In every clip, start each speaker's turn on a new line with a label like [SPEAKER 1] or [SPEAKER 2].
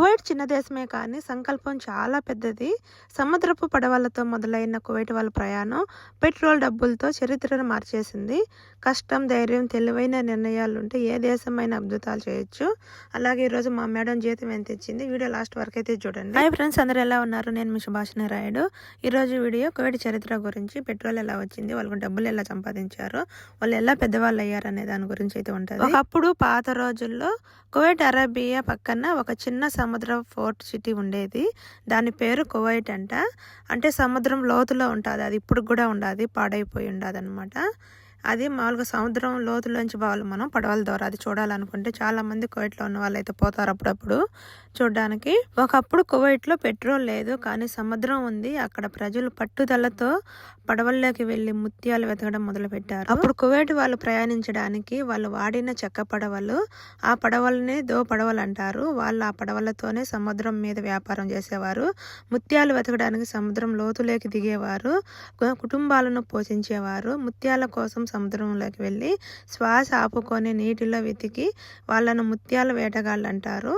[SPEAKER 1] Kuwait చిన్న దేశమే కానీ సంకల్పం చాలా పెద్దది. సముద్రపు పడవలతో మొదలైన కువైట్ వాళ్ళ ప్రయాణం పెట్రోల్ డబ్బులతో చరిత్రను మార్చేసింది. కష్టం, ధైర్యం, తెలివైన నిర్ణయాలుంటే ఏ దేశమైనా అద్భుతాలు చేయొచ్చు. అలాగే ఈరోజు మా మేడం జీతం ఎంత ఇచ్చింది, వీడియో లాస్ట్ వరకు అయితే చూడండి. హాయ్ ఫ్రెండ్స్, అందరూ ఎలా ఉన్నారు? నేను మీ సుభాషిణి రాయుడు. ఈరోజు వీడియో కువైట్ చరిత్ర గురించి, పెట్రోల్ ఎలా వచ్చింది, వాళ్ళకు డబ్బులు ఎలా సంపాదించారు, వాళ్ళు ఎలా పెద్దవాళ్ళు అయ్యారు అనే దాని గురించి అయితే ఉంటుంది. ఒకప్పుడు పాత రోజుల్లో కువైట్ అరేబియా పక్కన ఒక చిన్న సముద్ర ఫోర్ట్ సిటీ ఉండేది. దాని పేరు కువైట్ అంట. అంటే సముద్రం లోతులో ఉంటుంది. అది ఇప్పుడు కూడా ఉండదు, పాడైపోయి ఉండదు అనమాట. అది మామూలుగా సముద్రం లోతులోంచి పోవాలి మనం పడవల ద్వారా. అది చూడాలనుకుంటే చాలా మంది కువైట్లో ఉన్న వాళ్ళు అయితే పోతారు అప్పుడప్పుడు చూడడానికి. ఒకప్పుడు కువైట్లో పెట్రోల్ లేదు, కానీ సముద్రం ఉంది. అక్కడ ప్రజలు పట్టుదలతో పడవల్లోకి వెళ్లి ముత్యాలు వెతకడం మొదలు పెట్టారు. అప్పుడు కువైట్ వాళ్ళు ప్రయాణించడానికి వాళ్ళు వాడిన చెక్క పడవలు, ఆ పడవల్ని దో పడవలు అంటారు. వాళ్ళు ఆ పడవలతోనే సముద్రం మీద వ్యాపారం చేసేవారు. ముత్యాలు వెతకడానికి సముద్రం లోతులోకి దిగేవారు. కుటుంబాలను పోషించేవారు. ముత్యాల కోసం సముద్రంలోకి వెళ్ళి శ్వాస ఆపుకొని నీటిలో వెతికి వాళ్ళను ముత్యాల వేటగాళ్ళు అంటారు.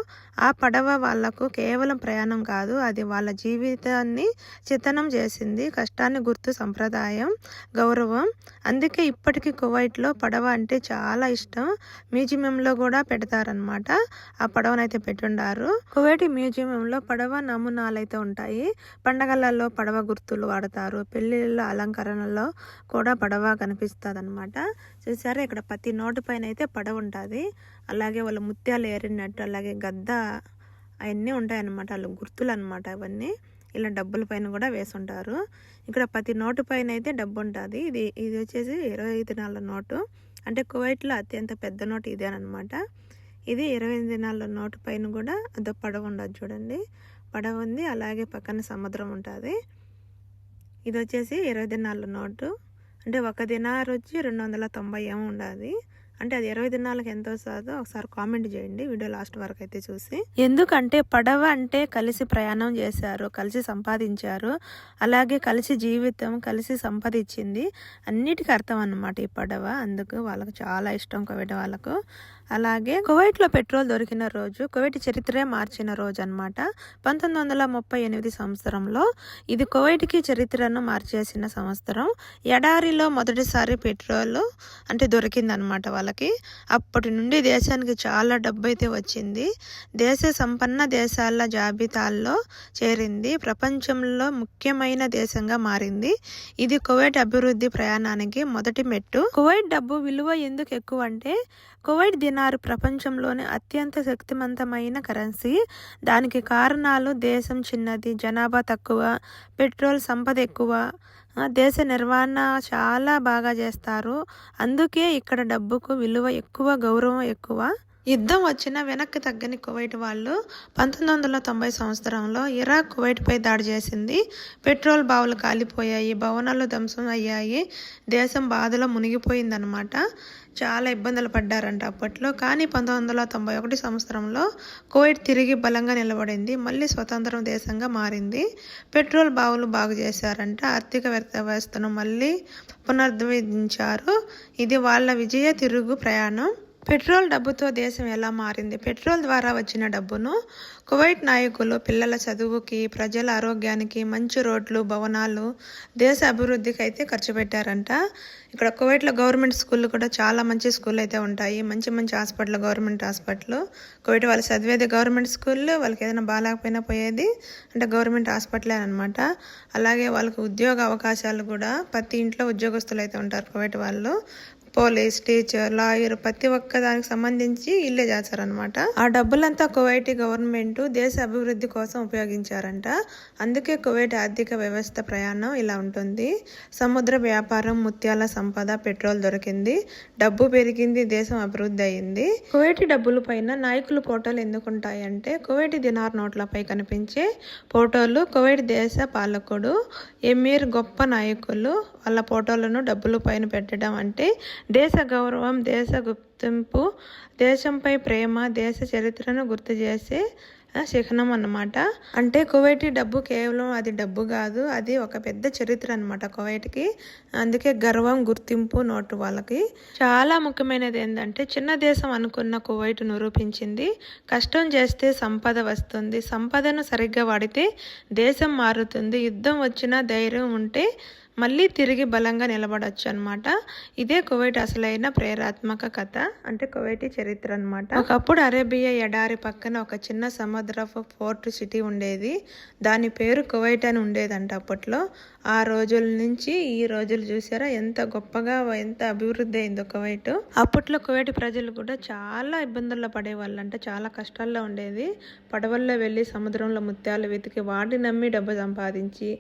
[SPEAKER 1] ఆ పడవ వాళ్లకు కేవలం ప్రయాణం కాదు, అది వాళ్ళ జీవితాన్ని చిత్తనం చేసింది. కష్టాన్ని గుర్తు, సంప్రదాయం, గౌరవం. అందుకే ఇప్పటికీ కువైట్లో పడవ అంటే చాలా ఇష్టం. మ్యూజియంలో కూడా పెడతారనమాట. ఆ పడవనైతే పెట్టుండారు. కువైట్ మ్యూజియంలో పడవ నమూనాలు అయితే ఉంటాయి. పండగలలో పడవ గుర్తులు వాడతారు. పెళ్లిళ్ళ అలంకరణలో కూడా పడవ కనిపిస్తుంది అనమాట. చూసారా, ఇక్కడ ప్రతి నోటు పైన అయితే పడవ ఉంటుంది. అలాగే వాళ్ళు ముత్యాలు ఏరినట్టు, అలాగే గద్ద, అవన్నీ ఉంటాయన్నమాట. వాళ్ళు గుర్తులు అనమాట అవన్నీ. ఇలా డబ్బుల పైన కూడా వేసుంటారు. ఇక్కడ ప్రతి నోటు పైన అయితే డబ్బు ఉంటుంది. ఇది వచ్చేసి 20 దినాల నోటు. అంటే కువైట్లో అత్యంత పెద్ద నోటు ఇదే అనమాట. ఇది 20 దినాల నోటు పైన కూడా అదో పడవ ఉండదు చూడండి. పడవ ఉంది, అలాగే పక్కన సముద్రం ఉంటుంది. ఇది వచ్చేసి 20 దినాల నోటు. అంటే ఒక దినార్ వచ్చి 290 ఏమో ఉండాలి. అంటే అది 20 దినాలకు ఎంత వస్తుందో ఒకసారి కామెంట్ చేయండి వీడియో లాస్ట్ వరకు అయితే చూసి. ఎందుకంటే పడవ అంటే కలిసి ప్రయాణం చేశారు, కలిసి సంపాదించారు, అలాగే కలిసి జీవితం, కలిసి సంపాదించింది, అన్నిటికీ అర్థం అన్నమాట ఈ పడవ. అందుకు వాళ్ళకు చాలా ఇష్టం కువైట్ వాళ్ళకు. అలాగే కువైట్లో పెట్రోల్ దొరికిన రోజు కువైట్ చరిత్రే మార్చిన రోజు అనమాట. 1938 సంవత్సరంలో ఇది కువైట్కి చరిత్రను మార్చేసిన సంవత్సరం. ఎడారిలో మొదటిసారి పెట్రోల్ అంటే దొరికిందనమాట వాళ్ళకి. అప్పటి నుండి దేశానికి చాలా డబ్బు అయితే వచ్చింది. దేశ సంపన్న దేశాల జాబితాల్లో చేరింది. ప్రపంచంలో ముఖ్యమైన దేశంగా మారింది. ఇది కువైట్ అభివృద్ధి ప్రయాణానికి మొదటి మెట్టు. కువైట్ డబ్బు విలువ ఎందుకు ఎక్కువ అంటే, కువైట్ దినార్ ప్రపంచంలోనే అత్యంత శక్తివంతమైన కరెన్సీ. దానికి కారణాలు దేశం చిన్నది, జనాభా తక్కువ, పెట్రోల్ సంపద ఎక్కువ, దేశ నిర్వహణ చాలా బాగా చేస్తారు. అందుకే ఇక్కడ డబ్బుకు విలువ ఎక్కువ, గౌరవం ఎక్కువ. యుద్ధం వచ్చినా వెనక్కి తగ్గని కువైట్ వాళ్ళు 1990 సంవత్సరంలో ఇరాక్ కువైట్పై దాడి చేసింది. పెట్రోల్ బావులు కాలిపోయాయి, భవనాలు ధ్వంసం అయ్యాయి, దేశం బాధలో మునిగిపోయిందనమాట. చాలా ఇబ్బందులు పడ్డారంట అప్పట్లో. కానీ 1991 సంవత్సరంలో కువైట్ తిరిగి బలంగా నిలబడింది, మళ్ళీ స్వతంత్ర దేశంగా మారింది. పెట్రోల్ బావులు బాగు చేశారంట, ఆర్థిక వ్యవస్థను మళ్ళీ పునరుద్ధరించారు. ఇది వాళ్ళ విజయ తిరుగు ప్రయాణం. పెట్రోల్ డబ్బుతో దేశం ఎలా మారింది? పెట్రోల్ ద్వారా వచ్చిన డబ్బును కువైట్ నాయకులు పిల్లల చదువుకి, ప్రజల ఆరోగ్యానికి, మంచి రోడ్లు, భవనాలు, దేశ అభివృద్ధికి అయితే ఖర్చు పెట్టారంట. ఇక్కడ కువైట్లో గవర్నమెంట్ స్కూళ్ళు కూడా చాలా మంచి స్కూల్ అయితే ఉంటాయి. మంచి మంచి హాస్పిటల్, గవర్నమెంట్ హాస్పిటల్. కువైట్ వాళ్ళు చదివేది గవర్నమెంట్ స్కూల్లో, వాళ్ళకి ఏదైనా బాగాలేకపోయినా పోయేది అంటే గవర్నమెంట్ హాస్పిటలే అనమాట. అలాగే వాళ్ళకి ఉద్యోగ అవకాశాలు కూడా, ప్రతి ఇంట్లో ఉద్యోగస్తులు అయితే ఉంటారు కువైట్ వాళ్ళు. పోలీస్, టీచర్, లాయర్, ప్రతి ఒక్క దానికి సంబంధించి ఇల్లే చేస్తారనమాట. ఆ డబ్బులంతా కువైట్ గవర్నమెంట్ దేశ అభివృద్ధి కోసం ఉపయోగించారంట. అందుకే కువైట్ ఆర్థిక వ్యవస్థ ప్రయాణం ఇలా ఉంటుంది. సముద్ర వ్యాపారం, ముత్యాల సంపద, పెట్రోల్ దొరికింది, డబ్బు పెరిగింది, దేశం అభివృద్ధి అయింది. కువైట్ డబ్బుల పైన నాయకులు ఫోటోలు ఎందుకుంటాయంటే, కువైట్ దినార్ నోట్లపై కనిపించే ఫోటోలు కువైట్ దేశ పాలకుడు, ఎమీర్, గొప్ప నాయకులు వాళ్ళ ఫోటోలను డబ్బుల పైన పెట్టడం అంటే దేశ గౌరవం, దేశ గుర్తింపు, దేశంపై ప్రేమ, దేశ చరిత్రను గుర్తు చేసే చిహ్నం అన్నమాట. అంటే కువైటీ డబ్బు కేవలం అది డబ్బు కాదు, అది ఒక పెద్ద చరిత్ర అన్నమాట కువైట్కి. అందుకే గర్వం, గుర్తింపు నోటు వాళ్ళకి. చాలా ముఖ్యమైనది ఏంటంటే చిన్న దేశం అనుకున్న కువైట్ నిరూపించింది. కష్టం చేస్తే సంపద వస్తుంది, సంపదను సరిగ్గా వాడితే దేశం మారుతుంది, యుద్ధం వచ్చినా ధైర్యం ఉంటే మళ్ళీ తిరిగి బలంగా నిలబడొచ్చు అనమాట. ఇదే కువైట్ అసలైన ప్రేరణాత్మక కథ, అంటే కువైటీ చరిత్ర అనమాట. ఒకప్పుడు అరేబియా ఎడారి పక్కన ఒక చిన్న సముద్రపు పోర్ట్ సిటీ ఉండేది. దాని పేరు కువైట్ అని ఉండేదంట అప్పట్లో. ఆ రోజుల నుంచి ఈ రోజులు చూసారా ఎంత గొప్పగా, ఎంత అభివృద్ధి అయిందో కువైట్. అప్పట్లో కువైట్ ప్రజలు కూడా చాలా ఇబ్బందుల్లో పడేవాళ్ళు, అంటే చాలా కష్టాల్లో ఉండేది. పడవల్లో వెళ్ళి సముద్రంలో ముత్యాలు వెతికి వాటిని నమ్మి డబ్బు సంపాదించి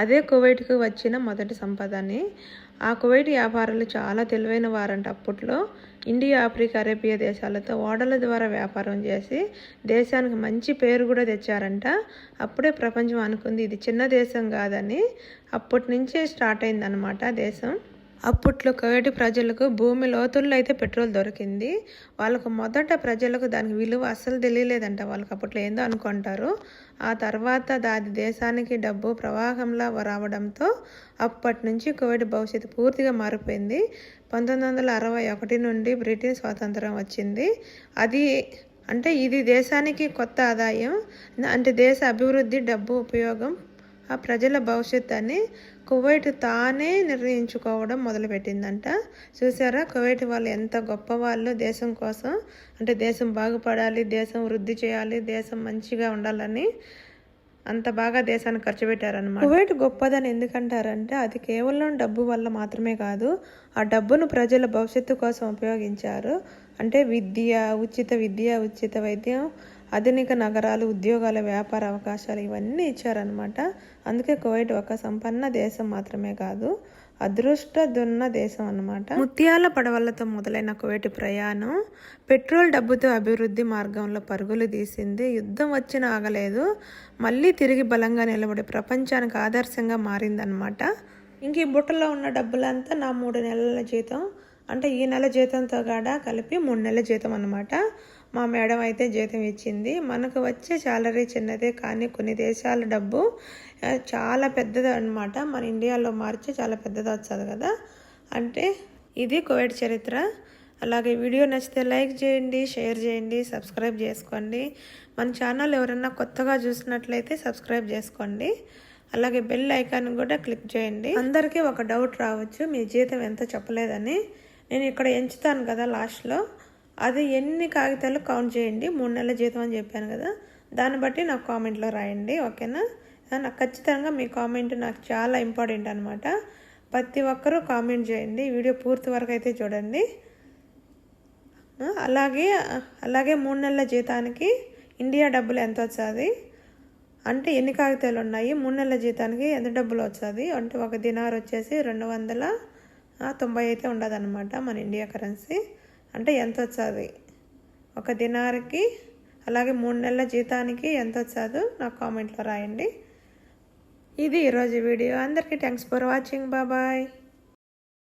[SPEAKER 1] అదే కువైట్కు వచ్చిన మొదటి సంపదని. ఆ కువైట్ వ్యాపారులు చాలా తెలివైన వారంట అప్పట్లో. ఇండియా, ఆఫ్రికా, అరేబియా దేశాలతో ఓడల ద్వారా వ్యాపారం చేసి దేశానికి మంచి పేరు కూడా తెచ్చారంట. అప్పుడే ప్రపంచం అనుకుంది ఇది చిన్న దేశం కాదని. అప్పటి నుంచే స్టార్ట్ అయిందనమాట దేశం. అప్పట్లో కువైట్ ప్రజలకు భూమి లోతుల్లో అయితే పెట్రోల్ దొరికింది. వాళ్ళకు మొదట ప్రజలకు దానికి విలువ అస్సలు తెలియలేదంట. వాళ్ళకి అప్పట్లో ఏందో అనుకుంటారు. ఆ తర్వాత దాని దేశానికి డబ్బు ప్రవాహంలా రావడంతో అప్పటి నుంచి కువైట్ భవిష్యత్తు పూర్తిగా మారిపోయింది. 1961 నుండి బ్రిటిష్ స్వాతంత్రం వచ్చింది. ఇది దేశానికి కొత్త ఆదాయం, అంటే దేశ అభివృద్ధి, డబ్బు ఉపయోగం, ఆ ప్రజల భవిష్యత్తు అని కువైట్ తానే నిర్ణయించుకోవడం మొదలుపెట్టిందంట. చూసారా కువైట్ వాళ్ళు ఎంత గొప్ప వాళ్ళు దేశం కోసం, అంటే దేశం బాగుపడాలి, దేశం వృద్ధి చేయాలి, దేశం మంచిగా ఉండాలని అంత బాగా దేశానికి ఖర్చు పెట్టారనమాట. కువైట్ గొప్పదని ఎందుకంటారంటే అది కేవలం డబ్బు వల్ల మాత్రమే కాదు, ఆ డబ్బును ప్రజల భవిష్యత్తు కోసం ఉపయోగించారు. అంటే ఉచిత విద్య, ఉచిత వైద్యం, ఆధునిక నగరాలు, ఉద్యోగాల, వ్యాపార అవకాశాలు ఇవన్నీ ఇచ్చారనమాట. అందుకే కువైట్ ఒక సంపన్న దేశం మాత్రమే కాదు, అదృష్టదున్న దేశం అన్నమాట. ముత్యాల పడవలతో మొదలైన కువైట్ ప్రయాణం పెట్రోల్ డబ్బుతో అభివృద్ధి మార్గంలో పరుగులు తీసింది. యుద్ధం వచ్చినా ఆగలేదు, మళ్ళీ తిరిగి బలంగా నిలబడి ప్రపంచానికి ఆదర్శంగా మారిందనమాట. ఇంక ఈ బుట్టలో ఉన్న డబ్బులంతా నా 3 నెలల జీతం, అంటే ఈ నెల జీతంతో కూడా కలిపి 3 నెలల జీతం అన్నమాట. మా మేడం అయితే జీతం ఇచ్చింది. మనకు వచ్చే శాలరీ చిన్నదే, కానీ కొన్ని దేశాల డబ్బు చాలా పెద్దది అనమాట. మన ఇండియాలో మార్చి చాలా పెద్దది వచ్చేది కదా. అంటే ఇది కువైట్ చరిత్ర. అలాగే వీడియో నచ్చితే లైక్ చేయండి, షేర్ చేయండి, సబ్స్క్రైబ్ చేసుకోండి. మన ఛానల్ ఎవరన్నా కొత్తగా చూసినట్లయితే సబ్స్క్రైబ్ చేసుకోండి. అలాగే బెల్ ఐకాన్ కూడా క్లిక్ చేయండి. అందరికీ ఒక డౌట్ రావచ్చు, మీ జీతం ఎంత చెప్పలేదని. నేను ఇక్కడ ఎంచుతాను కదా లాస్ట్లో, అది ఎన్ని కాగితాలు కౌంట్ చేయండి. 3 నెలల జీతం అని చెప్పాను కదా, దాన్ని బట్టి నాకు కామెంట్లో రాయండి, ఓకేనా. నాకు ఖచ్చితంగా మీ కామెంట్ నాకు చాలా ఇంపార్టెంట్ అనమాట. ప్రతి ఒక్కరూ కామెంట్ చేయండి, వీడియో పూర్తి వరకు అయితే చూడండి. అలాగే 3 నెలల జీతానికి ఇండియా డబ్బులు ఎంత వచ్చేది, అంటే ఎన్ని కాగితాలు ఉన్నాయి, 3 నెలల జీతానికి ఎంత డబ్బులు వచ్చేది, అంటే ఒక దినార్ వచ్చేసి 290 అయితే ఉండదన్నమాట మన ఇండియా కరెన్సీ. అంటే ఎంత వచ్చేది ఒక దినార్కి, అలాగే 3 నెలల జీతానికి ఎంత వచ్చేదో నాకు కామెంట్లో రాయండి. ఇది ఈరోజు వీడియో. అందరికీ థ్యాంక్స్ ఫర్ వాచింగ్. బాయ్.